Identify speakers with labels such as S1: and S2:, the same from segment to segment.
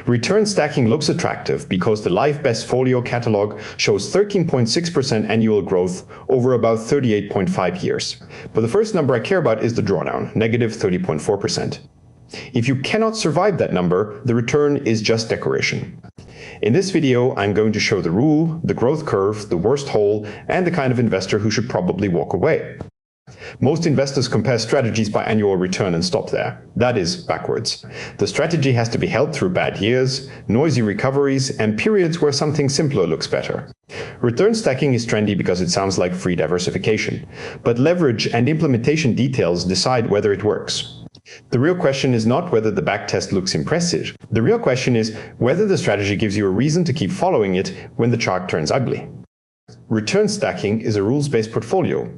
S1: Return stacking looks attractive because the live BestFolio catalog shows 13.6% annual growth over about 38.5 years. But the first number I care about is the drawdown, negative 30.4%. If you cannot survive that number, the return is just decoration. In this video, I'm going to show the rule, the growth curve, the worst hole, and the kind of investor who should probably walk away. Most investors compare strategies by annual return and stop there. That is backwards. The strategy has to be held through bad years, noisy recoveries, and periods where something simpler looks better. Return stacking is trendy because it sounds like free diversification, but leverage and implementation details decide whether it works. The real question is not whether the backtest looks impressive. The real question is whether the strategy gives you a reason to keep following it when the chart turns ugly. Return stacking is a rules-based portfolio.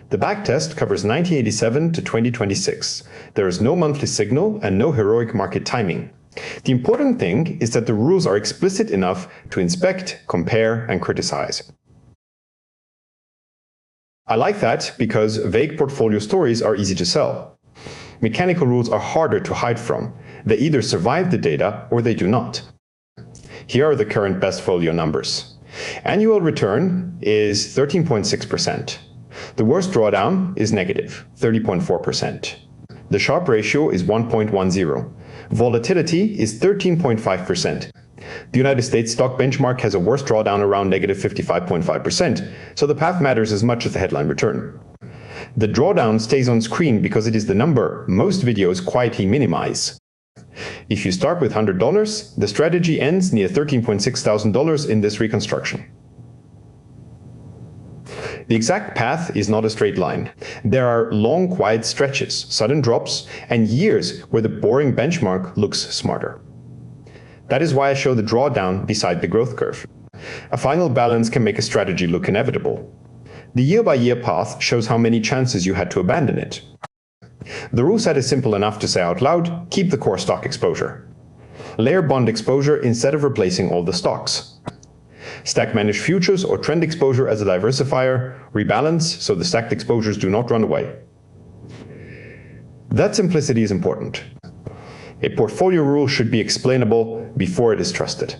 S1: The backtest covers 1987 to 2026. There is no monthly signal and no heroic market timing. The important thing is that the rules are explicit enough to inspect, compare, and criticize. I like that because vague portfolio stories are easy to sell. Mechanical rules are harder to hide from. They either survive the data or they do not. Here are the current BestFolio numbers. Annual return is 13.6%. The worst drawdown is negative, 30.4%. The Sharpe ratio is 1.10. Volatility is 13.5%. The United States stock benchmark has a worst drawdown around negative 55.5%, so the path matters as much as the headline return. The drawdown stays on screen because it is the number most videos quietly minimize. If you start with $100, the strategy ends near $13,600 in this reconstruction. The exact path is not a straight line. There are long, quiet stretches, sudden drops, and years where the boring benchmark looks smarter. That is why I show the drawdown beside the growth curve. A final balance can make a strategy look inevitable. The year-by-year path shows how many chances you had to abandon it. The rule set is simple enough to say out loud: keep the core stock exposure. Layer bond exposure instead of replacing all the stocks. Stack managed futures or trend exposure as a diversifier, rebalance so the stacked exposures do not run away. That simplicity is important. A portfolio rule should be explainable before it is trusted.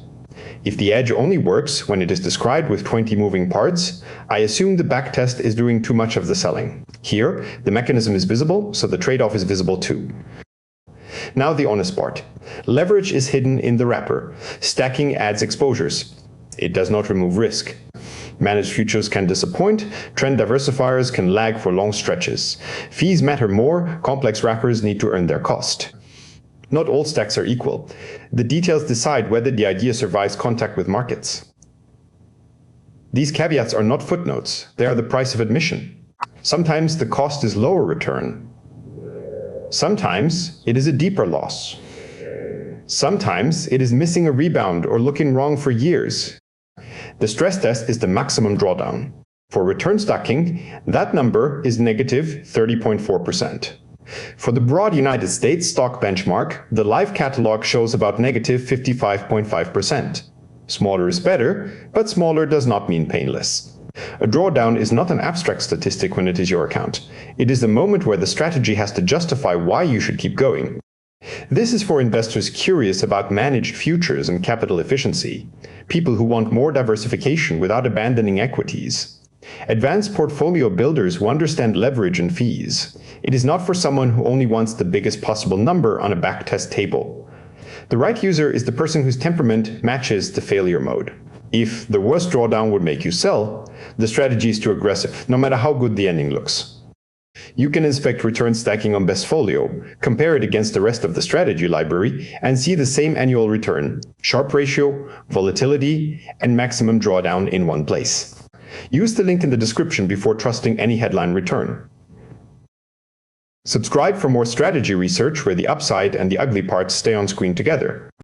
S1: If the edge only works when it is described with 20 moving parts, I assume the backtest is doing too much of the selling. Here, the mechanism is visible, so the trade-off is visible too. Now the honest part. Leverage is hidden in the wrapper. Stacking adds exposures. It does not remove risk. Managed futures can disappoint, trend diversifiers can lag for long stretches. Fees matter more, complex wrappers need to earn their cost. Not all stacks are equal. The details decide whether the idea survives contact with markets. These caveats are not footnotes, they are the price of admission. Sometimes the cost is lower return. Sometimes it is a deeper loss. Sometimes it is missing a rebound or looking wrong for years. The stress test is the maximum drawdown. For return stacking, that number is negative 30.4%. For the broad United States stock benchmark, the live catalog shows about negative 55.5%. Smaller is better, but smaller does not mean painless. A drawdown is not an abstract statistic when it is your account. It is the moment where the strategy has to justify why you should keep going. This is for investors curious about managed futures and capital efficiency, people who want more diversification without abandoning equities. Advanced portfolio builders who understand leverage and fees. It is not for someone who only wants the biggest possible number on a backtest table. The right user is the person whose temperament matches the failure mode. If the worst drawdown would make you sell, the strategy is too aggressive, no matter how good the ending looks. You can inspect return stacking on BestFolio, compare it against the rest of the strategy library, and see the same annual return, Sharpe ratio, volatility, and maximum drawdown in one place. Use the link in the description before trusting any headline return. Subscribe for more strategy research where the upside and the ugly parts stay on screen together.